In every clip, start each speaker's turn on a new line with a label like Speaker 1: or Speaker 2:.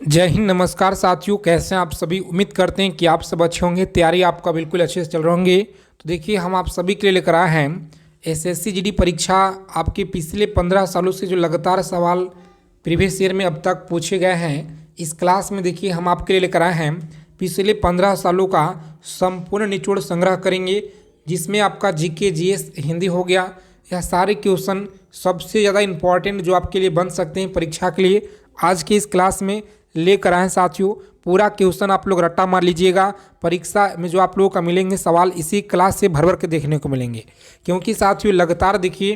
Speaker 1: जय हिंद, नमस्कार साथियों। कैसे हैं आप सभी। उम्मीद करते हैं कि आप सब अच्छे होंगे। तैयारी आपका बिल्कुल अच्छे से चल रहे होंगे। तो देखिए, हम आप सभी के लिए लेकर आए हैं एसएससी जीडी परीक्षा। आपके पिछले 15 सालों से जो लगातार सवाल प्रीवियस ईयर में अब तक पूछे गए हैं, इस क्लास में देखिए हम आपके लिए लेकर आए हैं पिछले 15 सालों का संपूर्ण निचोड़ संग्रह करेंगे, जिसमें आपका जीके, जीएस, हिंदी हो गया। यह सारे क्वेश्चन सबसे ज़्यादा इम्पॉर्टेंट जो आपके लिए बन सकते हैं परीक्षा के लिए, आज की इस क्लास में लेकर आए साथियों। पूरा क्वेश्चन आप लोग रट्टा मार लीजिएगा। परीक्षा में जो आप लोगों का मिलेंगे सवाल इसी क्लास से भर भर के देखने को मिलेंगे, क्योंकि साथियों लगातार देखिए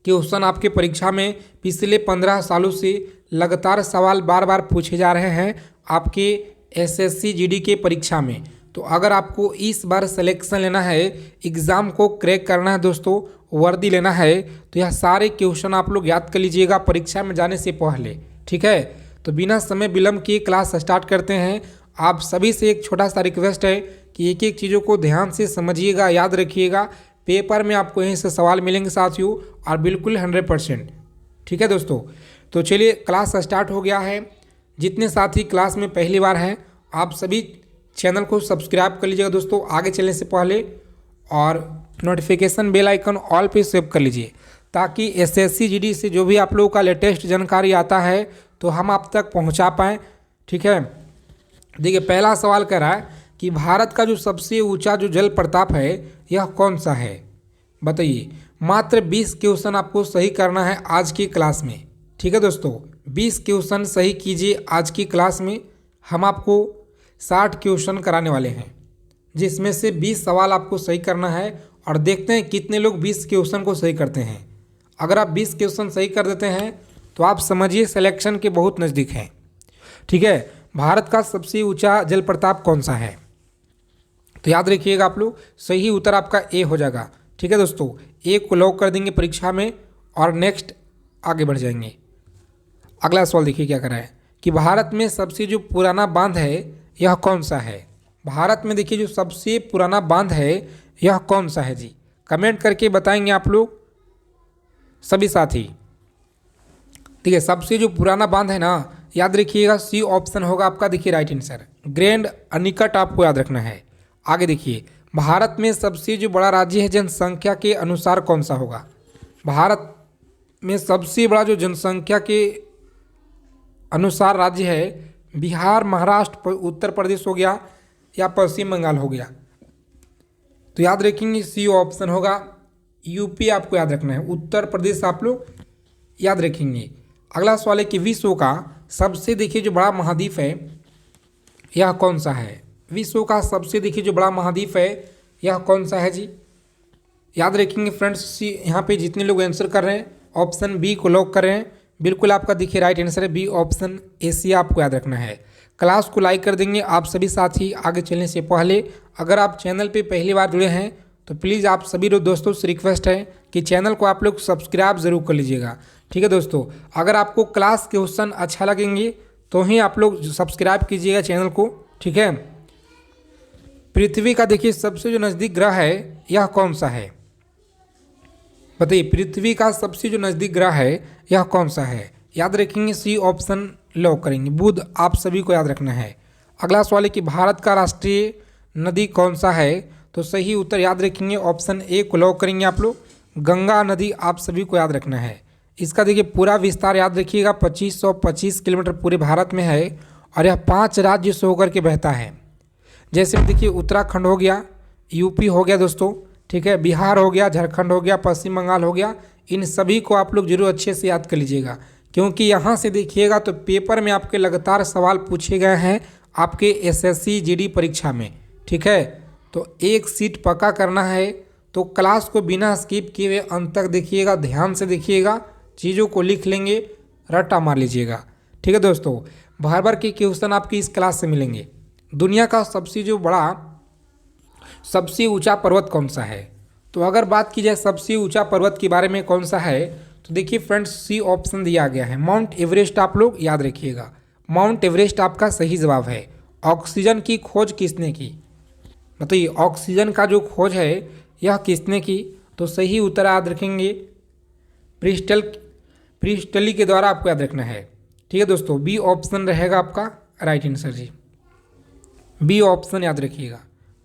Speaker 1: क्वेश्चन आपके परीक्षा में पिछले 15 सालों से लगातार सवाल बार बार पूछे जा रहे हैं आपके एसएससी जीडी के परीक्षा में। तो अगर आपको इस बार सिलेक्शन लेना है, एग्ज़ाम को क्रैक करना है दोस्तों, वर्दी लेना है, तो यह सारे क्वेश्चन आप लोग याद कर लीजिएगा परीक्षा में जाने से पहले। ठीक है, तो बिना समय विलंब किए क्लास स्टार्ट करते हैं। आप सभी से एक छोटा सा रिक्वेस्ट है कि एक एक चीज़ों को ध्यान से समझिएगा, याद रखिएगा। पेपर में आपको यहीं से सवाल मिलेंगे साथियों, और बिल्कुल 100%। ठीक है दोस्तों, तो चलिए क्लास स्टार्ट हो गया है। जितने साथी क्लास में पहली बार हैं, आप सभी चैनल को सब्सक्राइब कर लीजिएगा दोस्तों आगे चलने से पहले, और नोटिफिकेशन बेल आइकन ऑल पे सेव कर लीजिए, ताकि एसएससी जीडी से जो भी आप लोगों का लेटेस्ट जानकारी आता है तो हम आप तक पहुंचा पाएँ। ठीक है, देखिए पहला सवाल कह रहा है कि भारत का जो सबसे ऊंचा जो जल प्रपात है यह कौन सा है, बताइए। मात्र 20 क्वेश्चन आपको सही करना है आज की क्लास में। ठीक है दोस्तों, 20 क्वेश्चन सही कीजिए आज की क्लास में। हम आपको 60 क्वेश्चन कराने वाले हैं, जिसमें से 20 सवाल आपको सही करना है, और देखते हैं कितने लोग 20 क्वेश्चन को सही करते हैं। अगर आप 20 क्वेश्चन सही कर देते हैं तो आप समझिए सिलेक्शन के बहुत नज़दीक हैं। ठीक है, भारत का सबसे ऊंचा जल प्रपात कौन सा है, तो याद रखिएगा आप लोग, सही उत्तर आपका ए हो जाएगा। ठीक है दोस्तों, ए को लॉक कर देंगे परीक्षा में, और नेक्स्ट आगे बढ़ जाएंगे। अगला सवाल देखिए क्या कर रहा है कि भारत में सबसे जो पुराना बांध है यह कौन सा है। भारत में देखिए जो सबसे पुराना बांध है यह कौन सा है जी, कमेंट करके बताएंगे आप लोग सभी साथी। ठीक है, सबसे जो पुराना बांध है ना, याद रखिएगा सी ऑप्शन होगा आपका। देखिए राइट आंसर ग्रैंड अनिकट आपको याद रखना है। आगे देखिए, भारत में सबसे जो बड़ा राज्य है जनसंख्या के अनुसार कौन सा होगा। भारत में सबसे बड़ा जो जनसंख्या के अनुसार राज्य है, बिहार, महाराष्ट्र, उत्तर प्रदेश हो गया, या पश्चिम बंगाल हो गया। तो याद रखेंगे सी ऑप्शन होगा। यूपी आपको याद रखना है, उत्तर प्रदेश आप लोग याद रखेंगे। अगला सवाल है कि विश्व का सबसे देखिए जो बड़ा महाद्वीप है यह कौन सा है। विश्व का सबसे देखिए जो बड़ा महाद्वीप है यह कौन सा है जी, याद रखेंगे फ्रेंड्स। सी यहाँ पे जितने लोग आंसर कर रहे हैं ऑप्शन बी को लॉक कर रहे हैं, बिल्कुल आपका देखिए राइट आंसर है बी ऑप्शन, एशिया आपको याद रखना है। क्लास को लाइक कर देंगे आप सभी साथी। आगे चलने से पहले अगर आप चैनल पे पहली बार जुड़े हैं तो प्लीज़ आप सभी दोस्तों से रिक्वेस्ट है कि चैनल को आप लोग सब्सक्राइब ज़रूर कर लीजिएगा। ठीक है दोस्तों, अगर आपको क्लास क्वेश्चन अच्छा लगेंगे तो ही आप लोग सब्सक्राइब कीजिएगा चैनल को। ठीक है, पृथ्वी का देखिए सबसे जो नज़दीक ग्रह है यह कौन सा है, बताइए। पृथ्वी का सबसे जो नज़दीक ग्रह है यह कौन सा है, याद रखेंगे सी ऑप्शन लॉक करेंगे, बुध आप सभी को याद रखना है। अगला सवाल है कि भारत का राष्ट्रीय नदी कौन सा है, तो सही उत्तर याद रखेंगे ऑप्शन ए को लॉक करेंगे आप लोग, गंगा नदी आप सभी को याद रखना है। इसका देखिए पूरा विस्तार याद रखिएगा, 2525 किलोमीटर पूरे भारत में है, और यह 5 राज्य से होकर के बहता है। जैसे देखिए उत्तराखंड हो गया, यूपी हो गया दोस्तों, ठीक है, बिहार हो गया, झारखंड हो गया, पश्चिम बंगाल हो गया। इन सभी को आप लोग जरूर अच्छे से याद कर लीजिएगा, क्योंकि यहाँ से देखिएगा तो पेपर में आपके लगातार सवाल पूछे गए हैं आपके एसएससी जीडी परीक्षा में। ठीक है, तो एक सीट पक्का करना है, तो क्लास को बिना स्किप किए हुए अंत तक देखिएगा, ध्यान से देखिएगा, चीज़ों को लिख लेंगे, रट्टा मार लीजिएगा। ठीक है दोस्तों, बार बार के क्वेश्चन आपकी इस क्लास से मिलेंगे। दुनिया का सबसे जो बड़ा सबसे ऊंचा पर्वत कौन सा है, तो अगर बात की जाए सबसे ऊंचा पर्वत के बारे में कौन सा है, तो देखिए फ्रेंड्स सी ऑप्शन दिया गया है, माउंट एवरेस्ट आप लोग याद रखिएगा। माउंट एवरेस्ट आपका सही जवाब है। ऑक्सीजन की खोज किसने की, बताइए। ऑक्सीजन का जो खोज है यह किसने की, तो सही उत्तर याद रखेंगे प्रिस्टली के द्वारा आपको याद रखना है। ठीक है दोस्तों, बी ऑप्शन रहेगा आपका राइट आंसर जी, बी ऑप्शन याद रखिएगा।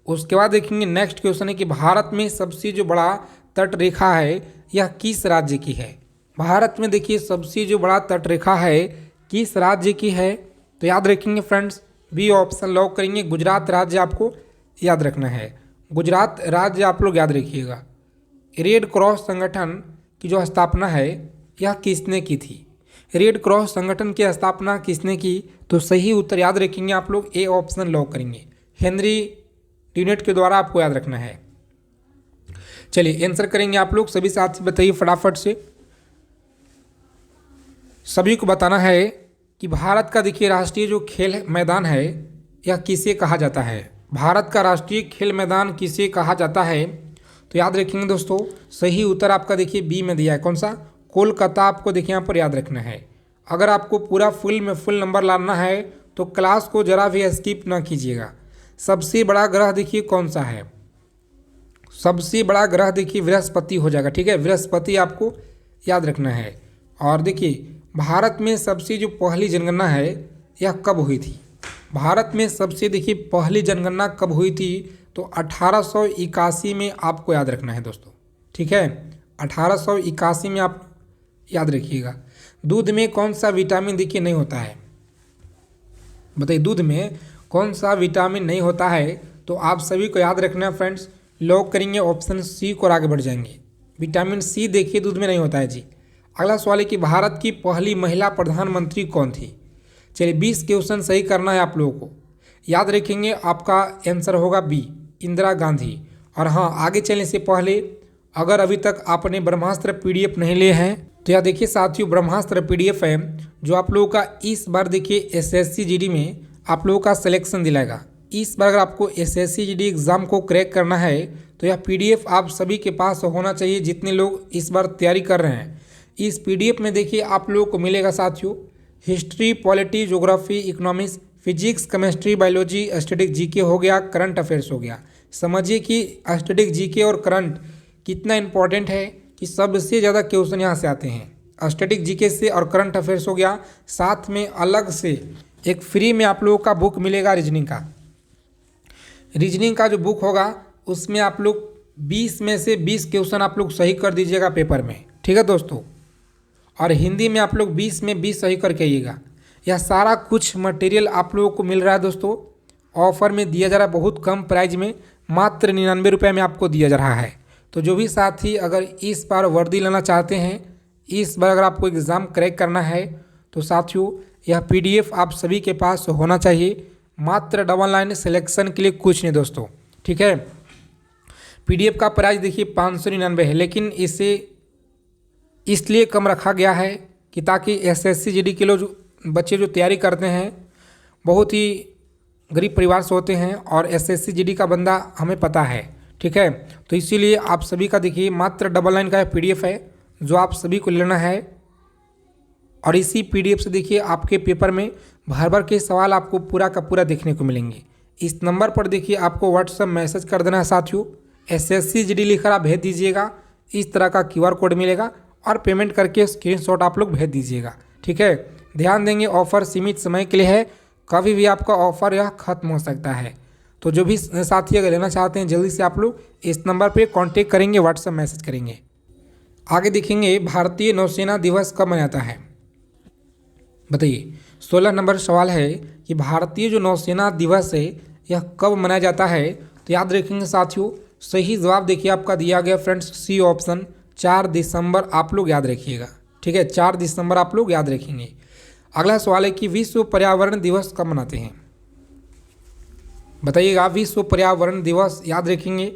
Speaker 1: उसके बाद देखेंगे नेक्स्ट क्वेश्चन है कि भारत में सबसे जो बड़ा तट रेखा है यह किस राज्य की है। भारत में देखिए सबसे जो बड़ा तट रेखा है किस राज्य की है, तो याद रखेंगे फ्रेंड्स बी ऑप्शन लॉक करेंगे, गुजरात राज्य आपको याद रखना है। गुजरात राज्य आप लोग याद रखिएगा। रेड क्रॉस संगठन की जो स्थापना है यह किसने की थी, रेड क्रॉस संगठन की स्थापना किसने की, तो सही उत्तर याद रखेंगे आप लोग ए ऑप्शन लॉक करेंगे, हेनरी ड्यूनेट के द्वारा आपको याद रखना है। चलिए आंसर करेंगे आप लोग, सभी साथी बताइए फटाफट से। सभी को बताना है कि भारत का देखिए राष्ट्रीय जो खेल मैदान है यह किसे कहा जाता है, भारत का राष्ट्रीय खेल मैदान किसे कहा जाता है, तो याद रखेंगे दोस्तों सही उत्तर आपका देखिए बी में दिया है, कौन सा, कोलकाता आपको देखिए यहाँ पर याद रखना है। अगर आपको पूरा फुल नंबर लाना है तो क्लास को जरा भी स्किप ना कीजिएगा। सबसे बड़ा ग्रह देखिए कौन सा है, सबसे बड़ा ग्रह देखिए बृहस्पति हो जाएगा, ठीक है, बृहस्पति आपको याद रखना है। और देखिए भारत में सबसे जो पहली जनगणना है यह कब हुई थी, भारत में सबसे देखिए पहली जनगणना कब हुई थी, तो 1881 में आपको याद रखना है दोस्तों, ठीक है, 1881 में आप याद रखिएगा। दूध में कौन सा विटामिन देखिए नहीं होता है, बताइए दूध में कौन सा विटामिन नहीं होता है, तो आप सभी को याद रखना है फ्रेंड्स, लॉक करेंगे ऑप्शन सी को और आगे बढ़ जाएंगे। विटामिन सी देखिए दूध में नहीं होता है जी। अगला सवाल है कि भारत की पहली महिला प्रधानमंत्री कौन थी। चलिए 20 क्वेश्चन सही करना है आप लोगों को, याद रखेंगे आपका आंसर होगा बी इंदिरा गांधी। और हाँ आगे चलने से पहले अगर अभी तक आपने ब्रह्मास्त्र पीडीएफ नहीं लिए हैं तो यह देखिए साथियों ब्रह्मास्त्र पीडीएफ है जो आप लोगों का इस बार देखिए एसएससी जीडी में आप लोगों का सिलेक्शन दिलाएगा। इस बार अगर आपको एसएससी जीडी एग्ज़ाम को क्रैक करना है तो यह पीडीएफ आप सभी के पास होना चाहिए, जितने लोग इस बार तैयारी कर रहे हैं। इस पीडीएफ में देखिए आप लोगों को मिलेगा साथियों history, polity, geography, economics, physics, chemistry, biology, static GK हो गया, करंट अफेयर्स हो गया। समझिए कि स्टैटिक जीके और करंट कितना इंपॉर्टेंट है कि सबसे ज़्यादा क्वेश्चन यहाँ से आते हैं, स्टैटिक जीके से और करंट अफेयर्स हो गया। साथ में अलग से एक फ्री में आप लोगों का बुक मिलेगा रीजनिंग का, रीजनिंग का जो बुक होगा उसमें आप लोग 20 में से 20 क्वेश्चन आप लोग सही कर दीजिएगा पेपर में, ठीक है दोस्तों। और हिंदी में आप लोग 20 में 20 सही करके आइएगा। यह सारा कुछ मटेरियल आप लोगों को मिल रहा है दोस्तों, ऑफर में दिया जा रहा है, बहुत कम प्राइस में, मात्र 99 रुपये में आपको दिया जा रहा है। तो जो भी साथी अगर इस बार वर्दी लेना चाहते हैं, इस बार अगर आपको एग्ज़ाम क्रैक करना है तो साथियों यह पीडीएफ आप सभी के पास होना चाहिए। मात्र डबल लाइन सिलेक्शन के लिए कुछ नहीं दोस्तों, ठीक है। पीडीएफ का प्राइस देखिए 599 है, लेकिन इसे इसलिए कम रखा गया है कि ताकि एसएससी जीडी के लोग जो बच्चे जो तैयारी करते हैं बहुत ही गरीब परिवार से होते हैं और एसएससी जीडी का बंदा हमें पता है, ठीक है। तो इसीलिए आप सभी का देखिए मात्र डबल लाइन का पीडीएफ है जो आप सभी को लेना है। और इसी पीडीएफ से देखिए आपके पेपर में भर भर के सवाल आपको पूरा का पूरा देखने को मिलेंगे। इस नंबर पर देखिए आपको व्हाट्सएप मैसेज कर देना है साथियों, एसएससी जीडी लिखकर आप भेज दीजिएगा। इस तरह का क्यूआर कोड मिलेगा और पेमेंट करके स्क्रीनशॉट आप लोग भेज दीजिएगा, ठीक है। ध्यान देंगे ऑफ़र सीमित समय के लिए है, कभी भी आपका ऑफ़र यह खत्म हो सकता है। तो जो भी साथी अगर लेना चाहते हैं जल्दी से आप लोग इस नंबर पे कांटेक्ट करेंगे, व्हाट्सएप मैसेज करेंगे। आगे देखेंगे भारतीय नौसेना दिवस कब मनाता है, बताइए। 16 नंबर सवाल है कि भारतीय जो नौसेना दिवस है यह कब मनाया जाता है, तो याद रखेंगे साथियों सही जवाब देखिए आपका दिया गया फ्रेंड्स सी ऑप्शन 4 दिसंबर आप लोग याद रखिएगा, ठीक है, 4 दिसंबर आप लोग याद रखेंगे। अगला सवाल है कि विश्व पर्यावरण दिवस कब मनाते हैं, बताइएगा। विश्व पर्यावरण दिवस याद रखेंगे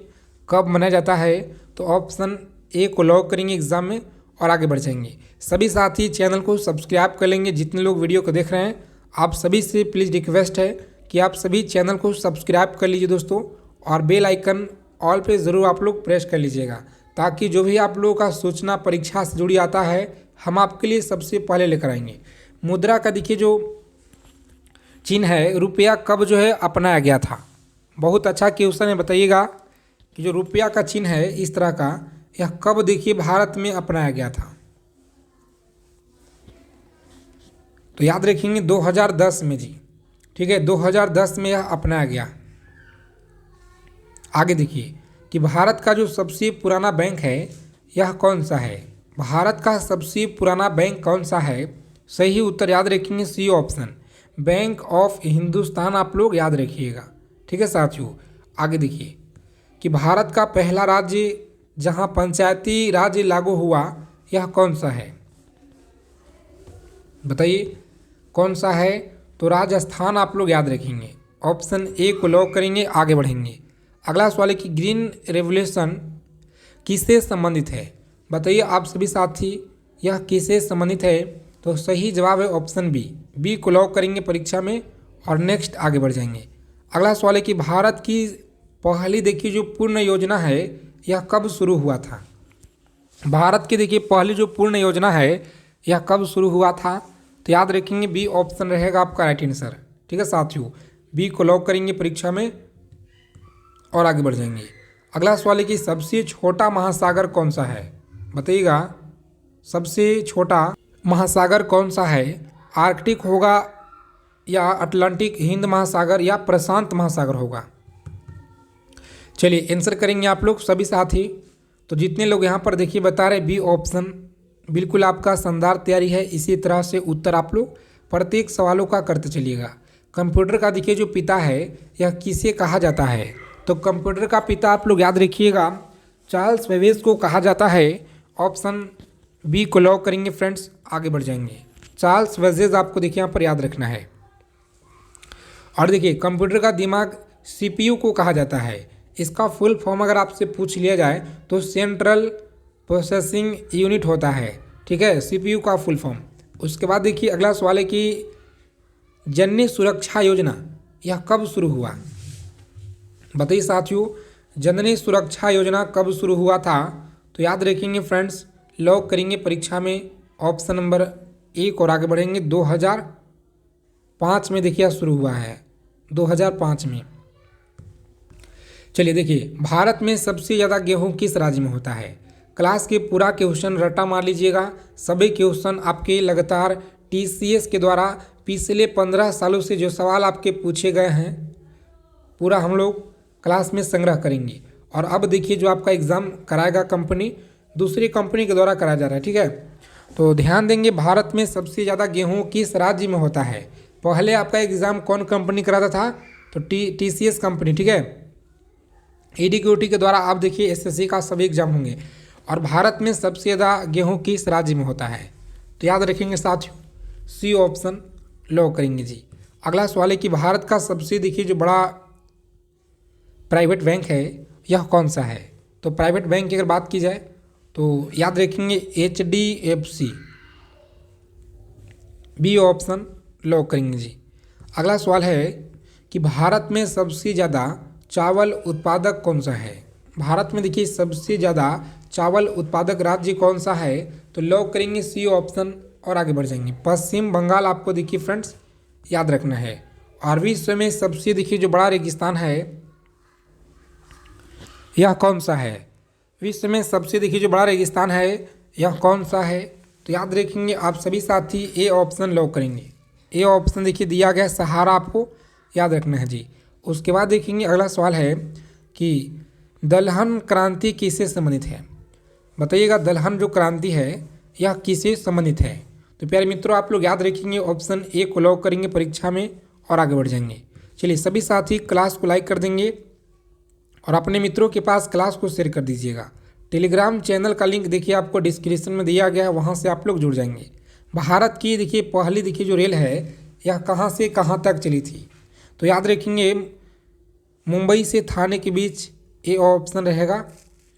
Speaker 1: कब मनाया जाता है, तो ऑप्शन ए को लॉक करेंगे एग्जाम में और आगे बढ़ जाएंगे। सभी साथी चैनल को सब्सक्राइब कर लेंगे, जितने लोग वीडियो को देख रहे हैं आप सभी से प्लीज़ रिक्वेस्ट है कि आप सभी चैनल को सब्सक्राइब कर लीजिए दोस्तों, और बेल आइकन ऑल पे ज़रूर आप लोग प्रेस कर लीजिएगा, ताकि जो भी आप लोगों का सूचना परीक्षा से जुड़ी आता है हम आपके लिए सबसे पहले लेकर आएंगे। मुद्रा का देखिए जो चिन्ह है, रुपया कब जो है अपनाया गया था, बहुत अच्छा क्वेश्चन है। बताइएगा कि जो रुपया का चिन्ह है इस तरह का, यह कब देखिए भारत में अपनाया गया था। तो याद रखेंगे 2010 में जी, ठीक है, 2010 में यह अपनाया गया। आगे देखिए कि भारत का जो सबसे पुराना बैंक है यह कौन सा है। भारत का सबसे पुराना बैंक कौन सा है। सही उत्तर याद रखेंगे C option, bank of Hindustan आप लोग याद रखिएगा, ठीक है साथियों। आगे देखिए कि भारत का पहला राज्य जहां पंचायती राज लागू हुआ यह कौन सा है, बताइए कौन सा है। तो राजस्थान आप लोग याद रखेंगे, ऑप्शन ए को लॉक करेंगे, आगे बढ़ेंगे। अगला सवाल है कि ग्रीन रेवोल्यूशन किससे संबंधित है, बताइए आप सभी साथी यह किससे संबंधित है। तो सही जवाब है ऑप्शन बी, बी को लॉक करेंगे परीक्षा में और नेक्स्ट आगे बढ़ जाएंगे। अगला सवाल है कि भारत की पहली देखिए जो पूर्ण योजना है यह कब शुरू हुआ था। भारत की देखिए पहली जो पूर्ण योजना है यह कब शुरू हुआ था। तो याद रखेंगे बी ऑप्शन रहेगा आपका राइट आंसर, ठीक है साथियों, बी को लॉक करेंगे परीक्षा में और आगे बढ़ जाएंगे। अगला सवाल है कि सबसे छोटा महासागर कौन सा है, बताइएगा सबसे छोटा महासागर कौन सा है। आर्कटिक होगा या अटलांटिक हिंद महासागर या प्रशांत महासागर होगा। चलिए आंसर करेंगे आप लोग सभी साथी। तो जितने लोग यहाँ पर देखिए बता रहे बी ऑप्शन, बिल्कुल आपका शानदार तैयारी है। इसी तरह से उत्तर आप लोग प्रत्येक सवालों का करते चलिएगा। कंप्यूटर का देखिए जो पिता है यह किसे कहा जाता है। तो कंप्यूटर का पिता आप लोग याद रखिएगा चार्ल्स बेबेज को कहा जाता है। ऑप्शन बी को लॉक करेंगे फ्रेंड्स, आगे बढ़ जाएंगे। चार्ल्स बेबेज आपको देखिए यहाँ पर याद रखना है। और देखिए कंप्यूटर का दिमाग सीपीयू को कहा जाता है। इसका फुल फॉर्म अगर आपसे पूछ लिया जाए तो सेंट्रल प्रोसेसिंग यूनिट होता है, ठीक है, सीपीयू का फुल फॉर्म। उसके बाद देखिए अगला सवाल है कि जननी सुरक्षा योजना यह कब शुरू हुआ, बताइए साथियों जननी सुरक्षा योजना कब शुरू हुआ था। तो याद रखेंगे फ्रेंड्स, लॉक करेंगे परीक्षा में ऑप्शन नंबर एक और आगे बढ़ेंगे। 2005 में देखिए शुरू हुआ है, 2005 में। चलिए देखिए भारत में सबसे ज़्यादा गेहूं किस राज्य में होता है। क्लास के पूरा क्वेश्चन रटा मार लीजिएगा। सभी क्वेश्चन आपके लगातार टीसीएस के द्वारा पिछले 15 सालों से जो सवाल आपके पूछे गए हैं पूरा हम लोग क्लास में संग्रह करेंगे। और अब देखिए जो आपका एग्ज़ाम कराएगा कंपनी, दूसरी कंपनी के द्वारा कराया जा रहा है, ठीक है। तो ध्यान देंगे भारत में सबसे ज़्यादा गेहूँ किस राज्य में होता है। पहले आपका एग्ज़ाम कौन कंपनी कराता था, तो टीसीएस कंपनी, ठीक है। ईडीक्यूटी के द्वारा आप देखिए एसएससी का सभी एग्जाम होंगे। और भारत में सबसे ज़्यादा गेहूं किस राज्य में होता है। तो याद रखेंगे साथियों सी ऑप्शन लॉक करेंगे जी। अगला सवाल है कि भारत का सबसे देखिए जो बड़ा प्राइवेट बैंक है यह कौन सा है। तो प्राइवेट बैंक की अगर बात की जाए तो याद रखेंगे HDFC, बी ऑप्शन लॉक करेंगे जी। अगला सवाल है कि भारत में सबसे ज़्यादा चावल उत्पादक कौन सा है। भारत में देखिए सबसे ज़्यादा चावल उत्पादक राज्य कौन सा है। तो लॉक करेंगे सी ऑप्शन और आगे बढ़ जाएंगे। पश्चिम बंगाल आपको देखिए फ्रेंड्स याद रखना है। और विश्व में सबसे देखिए जो बड़ा रेगिस्तान है यह कौन सा है। विश्व में सबसे देखिए जो बड़ा रेगिस्तान है यह कौन सा है। तो याद रखेंगे आप सभी साथी ए ऑप्शन लॉक करेंगे। ए ऑप्शन देखिए दिया गया सहारा, आपको याद रखना है जी। उसके बाद देखेंगे अगला सवाल है कि दलहन क्रांति किससे संबंधित है। बताइएगा दलहन जो क्रांति है यह किससे संबंधित है। तो प्यारे मित्रों आप लोग याद रखेंगे ऑप्शन ए को लॉक करेंगे परीक्षा में और आगे बढ़ जाएंगे। चलिए सभी साथी क्लास को लाइक कर देंगे और अपने मित्रों के पास क्लास को शेयर कर दीजिएगा। टेलीग्राम चैनल का लिंक देखिए आपको डिस्क्रिप्शन में दिया गया है, वहाँ से आप लोग जुड़ जाएंगे। भारत की देखिए पहली देखिए जो रेल है यह कहाँ से कहाँ तक चली थी। तो याद रखेंगे मुंबई से थाने के बीच, ए ऑप्शन रहेगा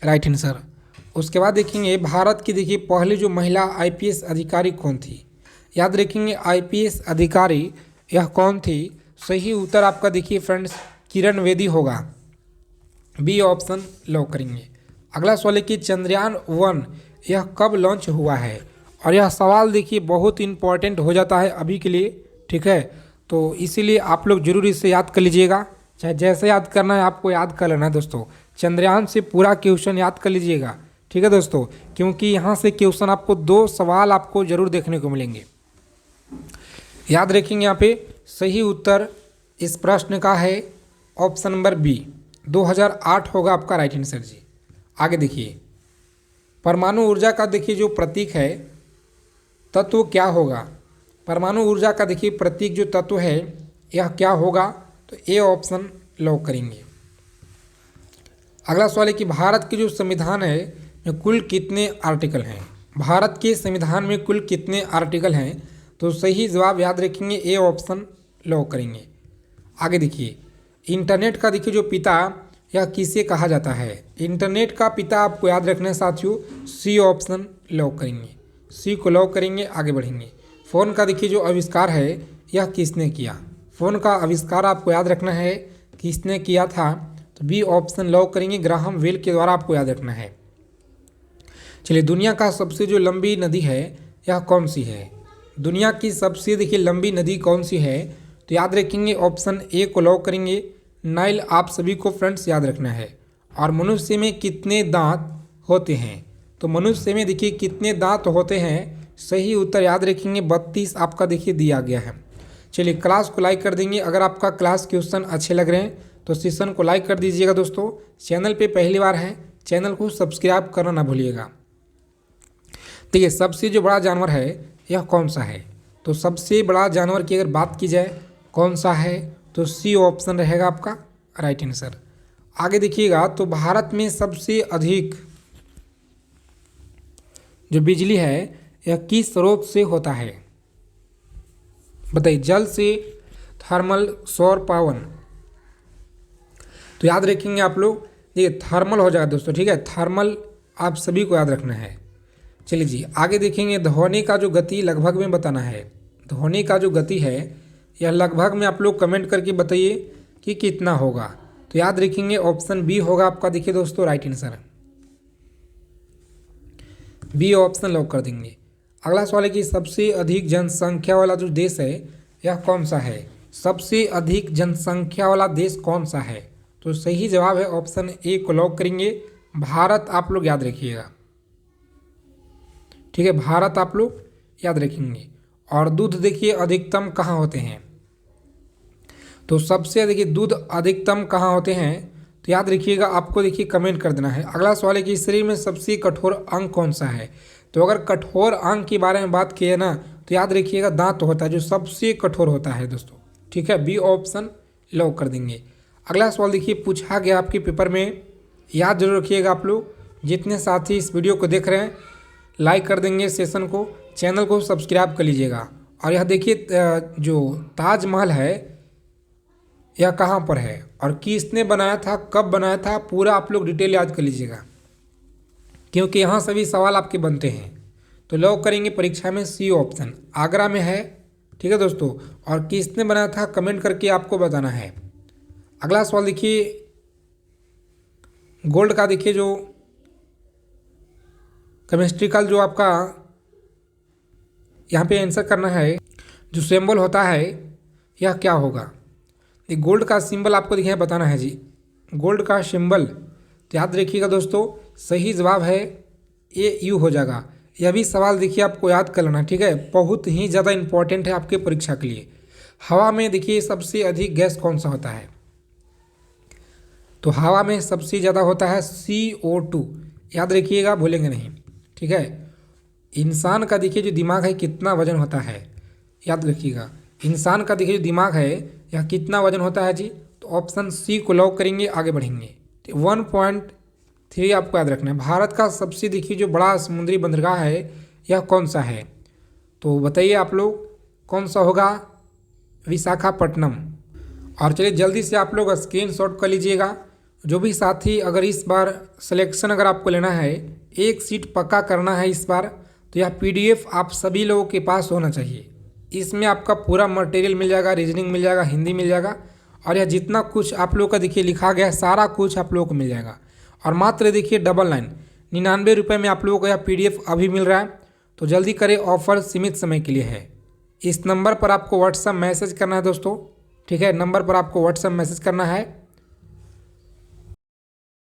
Speaker 1: राइट आंसर। उसके बाद देखेंगे भारत की देखिए पहली जो महिला आईपीएस अधिकारी कौन थी। याद रखेंगे आईपीएस अधिकारी यह कौन थी। सही उत्तर आपका देखिए फ्रेंड्स किरण बेदी होगा, बी ऑप्शन लॉक करेंगे। अगला सवाल है कि चंद्रयान 1 यह कब लॉन्च हुआ है। और यह सवाल देखिए बहुत इंपॉर्टेंट हो जाता है अभी के लिए, ठीक है। तो इसीलिए आप लोग जरूर इसे याद कर लीजिएगा, चाहे जैसे याद करना है आपको याद कर लेना है दोस्तों। चंद्रयान से पूरा क्वेश्चन याद कर लीजिएगा, ठीक है दोस्तों, क्योंकि यहाँ से क्वेश्चन आपको 2 सवाल आपको जरूर देखने को मिलेंगे। याद रखेंगे यहाँ पे सही उत्तर इस प्रश्न का है ऑप्शन नंबर बी, 2008 होगा आपका राइट आंसर जी। आगे देखिए, परमाणु ऊर्जा का देखिए जो प्रतीक है तत्व क्या होगा। परमाणु ऊर्जा का देखिए प्रतीक जो तत्व है यह क्या होगा, तो ए ऑप्शन लॉक करेंगे। अगला सवाल है कि भारत के जो संविधान है में कुल कितने आर्टिकल हैं। भारत के संविधान में कुल कितने आर्टिकल हैं, तो सही जवाब याद रखेंगे ए ऑप्शन लॉक करेंगे। आगे देखिए, इंटरनेट का देखिए जो पिता यह किसे कहा जाता है। इंटरनेट का पिता आपको याद रखना है साथियों, सी ऑप्शन लॉक करेंगे, सी को लॉक करेंगे। आगे बढ़ेंगे, फ़ोन का देखिए जो आविष्कार है यह किसने किया। फ़ोन का आविष्कार आपको याद रखना है किसने किया था, तो बी ऑप्शन लॉक करेंगे, ग्राहम बेल के द्वारा आपको याद रखना है। चलिए, दुनिया का सबसे जो लंबी नदी है यह कौन सी है। दुनिया की सबसे देखिए लंबी नदी कौन सी है, तो याद रखेंगे ऑप्शन ए को लॉक करेंगे, नाइल। आप सभी को फ्रेंड्स याद रखना है। और मनुष्य में कितने दांत होते हैं, तो मनुष्य में देखिए कितने दांत होते हैं, सही उत्तर याद रखेंगे 32 आपका देखिए दिया गया है। चलिए, क्लास को लाइक कर देंगे। अगर आपका क्लास क्वेश्चन अच्छे लग रहे हैं तो सेशन को लाइक कर दीजिएगा दोस्तों। चैनल पे पहली बार हैं, चैनल को सब्सक्राइब करना ना भूलिएगा। देखिए, सबसे जो बड़ा जानवर है यह कौन सा है, तो सबसे बड़ा जानवर की अगर बात की जाए कौन सा है, तो सी ऑप्शन रहेगा आपका राइट आंसर। आगे देखिएगा, तो भारत में सबसे अधिक जो बिजली है यह किस स्रोत से होता है, बताइए। जल से, थर्मल, सौर, पवन। तो याद रखेंगे आप लोग, देखिए थर्मल हो जाएगा दोस्तों, ठीक है, थर्मल आप सभी को याद रखना है। चलिए जी, आगे देखेंगे, ध्वनि का जो गति लगभग में बताना है। ध्वनि का जो गति है यह लगभग में आप लोग कमेंट करके बताइए कि कितना होगा। तो याद रखेंगे ऑप्शन बी होगा आपका देखिए दोस्तों right answer, B option lock कर देंगे। अगला सवाल है कि सबसे अधिक जनसंख्या वाला जो देश है यह कौन सा है। सबसे अधिक जनसंख्या वाला देश कौन सा है, तो सही जवाब है ऑप्शन ए को लॉक करेंगे, भारत। आप लोग याद रखिएगा, ठीक है, भारत आप लोग याद रखेंगे। और दूध देखिए अधिकतम कहाँ होते हैं, तो सबसे देखिए दूध अधिकतम कहाँ होते हैं, तो याद रखिएगा, आपको देखिए कमेंट कर देना है। अगला सवाल है कि शरीर में सबसे कठोर अंग कौन सा है। तो अगर कठोर अंग के बारे में बात की है ना, तो याद रखिएगा दांत होता है जो सबसे कठोर होता है दोस्तों, ठीक है, बी ऑप्शन लॉक कर देंगे। अगला सवाल देखिए पूछा गया आपके पेपर में, याद जरूर रखिएगा आप लोग। जितने साथी इस वीडियो को देख रहे हैं लाइक कर देंगे सेशन को, चैनल को सब्सक्राइब कर लीजिएगा। और यह देखिए जो ताजमहल है यह कहाँ पर है और किसने बनाया था, कब बनाया था, पूरा आप लोग डिटेल याद कर लीजिएगा, क्योंकि यहाँ सभी सवाल आपके बनते हैं। तो लॉक करेंगे परीक्षा में सी ऑप्शन, आगरा में है, ठीक है दोस्तों। और किसने बनाया था कमेंट करके आपको बताना है। अगला सवाल देखिए, गोल्ड का देखिए जो केमिस्ट्रिकल जो आपका यहाँ पे आंसर करना है, जो सिंबल होता है यह क्या होगा। ये गोल्ड का सिंबल आपको देखिए बताना है जी, गोल्ड का सिंबल। तो याद रखिएगा दोस्तों, सही जवाब है ए यू हो जाएगा। यह भी सवाल देखिए आपको याद कर लेना, ठीक है, बहुत ही ज़्यादा इंपॉर्टेंट है आपके परीक्षा के लिए। हवा में देखिए सबसे अधिक गैस कौन सा होता है, तो हवा में सबसे ज़्यादा होता है CO2, याद रखिएगा, भूलेंगे नहीं, ठीक है। इंसान का देखिए जो दिमाग है कितना वजन होता है, याद रखिएगा, इंसान का देखिए जो दिमाग है यह कितना वजन होता है जी, तो ऑप्शन सी को लॉक करेंगे। आगे बढ़ेंगे, 1.3 आपको याद रखना है। भारत का सबसे देखिए जो बड़ा समुद्री बंदरगाह है यह कौन सा है, तो बताइए आप लोग कौन सा होगा, विशाखापट्टनम। और चलिए जल्दी से आप लोग स्क्रीनशॉट कर लीजिएगा। जो भी साथी अगर इस बार सिलेक्शन अगर आपको लेना है, एक सीट पक्का करना है इस बार, तो यह PDF आप सभी लोगों के पास होना चाहिए। इसमें आपका पूरा मटेरियल मिल जाएगा, रीजनिंग मिल जाएगा, हिंदी मिल जाएगा, और यह जितना कुछ आप लोग का देखिए लिखा गया है सारा कुछ आप लोगों को मिल जाएगा। और मात्र देखिए 99 रुपये में आप लोगों को यह PDF अभी मिल रहा है। तो जल्दी करें, ऑफर सीमित समय के लिए है। इस नंबर पर आपको व्हाट्सएप मैसेज करना है दोस्तों, ठीक है, नंबर पर आपको व्हाट्सएप मैसेज करना है।